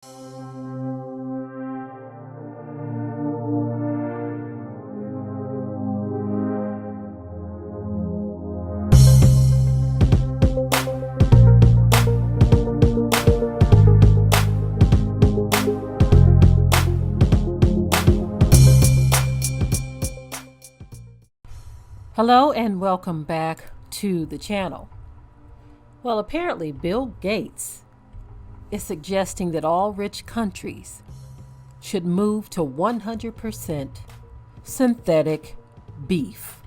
Hello and welcome back to the channel. Well, apparently Bill Gates is suggesting that all rich countries should move to 100% synthetic beef.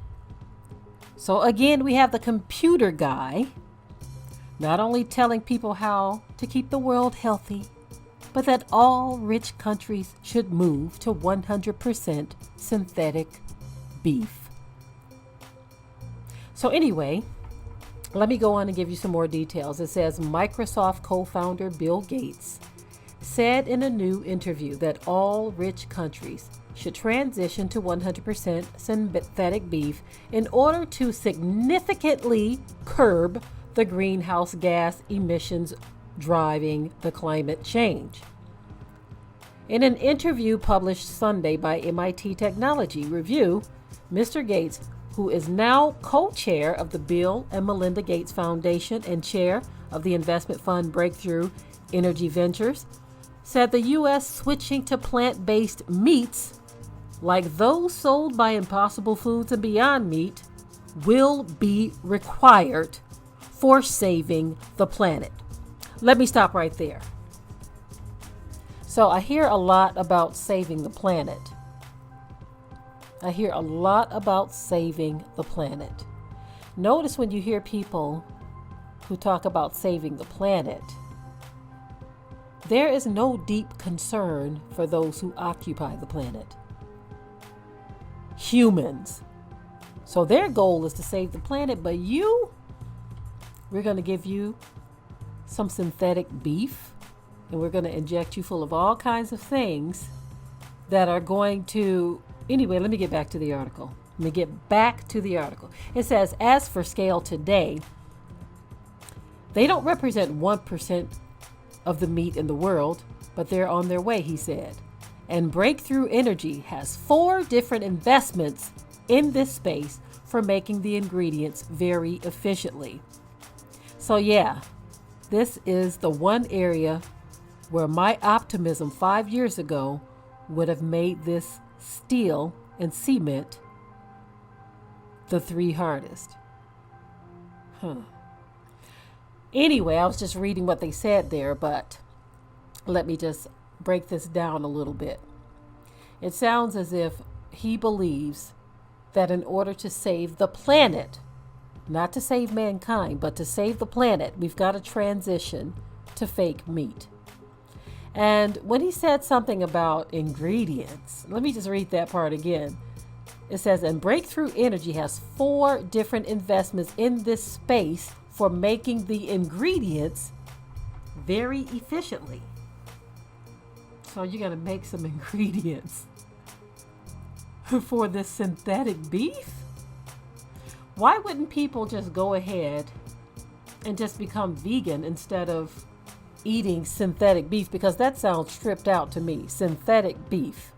So again, we have the computer guy not only telling people how to keep the world healthy, but that all rich countries should move to 100% synthetic beef. So anyway, let me go on and give you some more details. It says Microsoft co-founder Bill Gates said in a new interview that all rich countries should transition to 100% synthetic beef in order to significantly curb the greenhouse gas emissions driving the climate change. In an interview published Sunday by MIT Technology Review, Mr. Gates, who is now co-chair of the Bill and Melinda Gates Foundation and chair of the investment fund Breakthrough Energy Ventures, said the U.S. switching to plant-based meats, like those sold by Impossible Foods and Beyond Meat, will be required for saving the planet. Let me stop right there. So I hear a lot about saving the planet. I hear a lot about saving the planet. Notice when you hear people who talk about saving the planet, there is no deep concern for those who occupy the planet. Humans. So their goal is to save the planet, but we're going to give you some synthetic beef, and we're going to inject you full of all kinds of things that are going to... Anyway, let me get back to the article. It says, as for scale today, they don't represent 1% of the meat in the world, but they're on their way, he said. And Breakthrough Energy has 4 different investments in this space for making the ingredients very efficiently. So yeah, this is the one area where my optimism 5 years ago would have made this steel and cement the 3 hardest. Anyway, I was just reading what they said there, but let me just break this down a little bit. It sounds as if he believes that in order to save the planet, not to save mankind, but to save the planet, we've got to transition to fake meat. And when he said something about ingredients, let me just read that part again. It says, and Breakthrough Energy has 4 different investments in this space for making the ingredients very efficiently. So you're going to make some ingredients for this synthetic beef? Why wouldn't people just go ahead and just become vegan instead of eating synthetic beef? Because that sounds stripped out to me. Synthetic beef.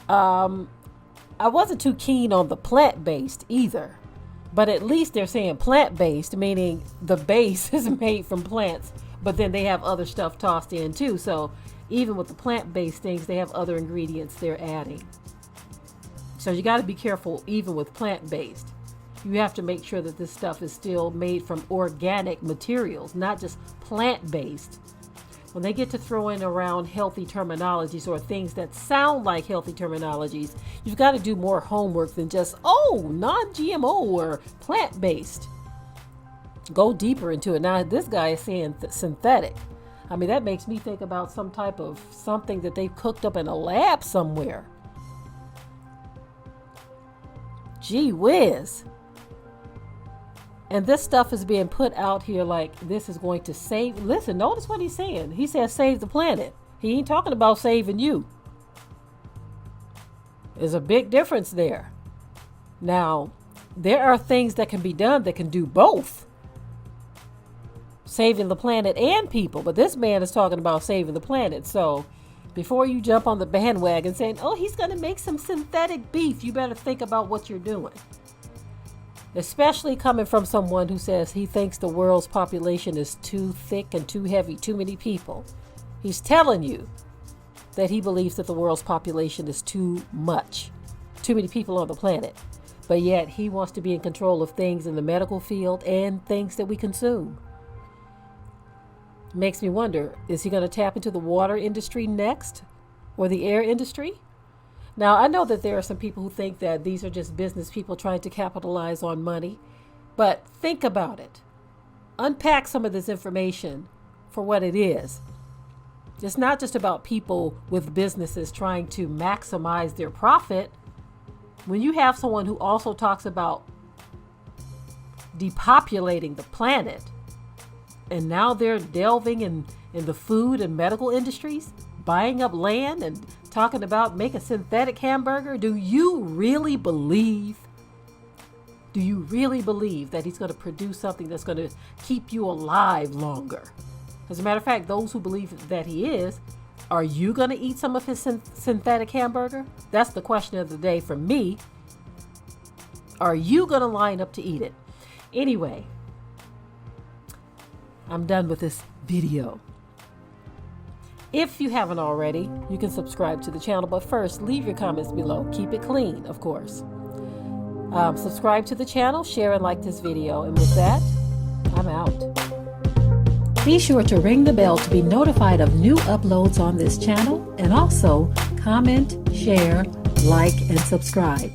I wasn't too keen on the plant-based either, but at least they're saying plant-based, meaning the base is made from plants, but then they have other stuff tossed in too. So even with the plant-based things, they have other ingredients they're adding. So you got to be careful even with plant-based. You have to make sure that this stuff is still made from organic materials, not just plant-based. When they get to throwing around healthy terminologies or things that sound like healthy terminologies, you've got to do more homework than just, non-GMO or plant-based. Go deeper into it. Now, this guy is saying synthetic. I mean, that makes me think about some type of something that they've cooked up in a lab somewhere. Gee whiz. And this stuff is being put out here like this is going to save. Listen, notice what he's saying. He says save the planet. He ain't talking about saving you. There's a big difference there. Now, there are things that can be done that can do both. saving the planet and people, but this man is talking about saving the planet. So before you jump on the bandwagon saying, oh, he's going to make some synthetic beef, you better think about what you're doing. Especially coming from someone who says he thinks the world's population is too thick and too heavy, too many people. He's telling you that he believes that the world's population is too much, too many people on the planet. But yet he wants to be in control of things in the medical field and things that we consume. Makes me wonder, is he going to tap into the water industry next, or the air industry? Now, I know that there are some people who think that these are just business people trying to capitalize on money, but think about it. Unpack some of this information for what it is. It's not just about people with businesses trying to maximize their profit. When you have someone who also talks about depopulating the planet, and now they're delving in the food and medical industries, buying up land and talking about make a synthetic hamburger. Do you really believe that he's going to produce something that's going to keep you alive longer? As a matter of fact, those who believe that he is, are you going to eat some of his synthetic hamburger? That's the question of the day for me. Are you going to line up to eat it? Anyway, I'm done with this video. If you haven't already, you can subscribe to the channel, but first, leave your comments below. Keep it clean, of course. Subscribe to the channel, share and like this video, and with that, I'm out. Be sure to ring the bell to be notified of new uploads on this channel, and also comment, share, like, and subscribe.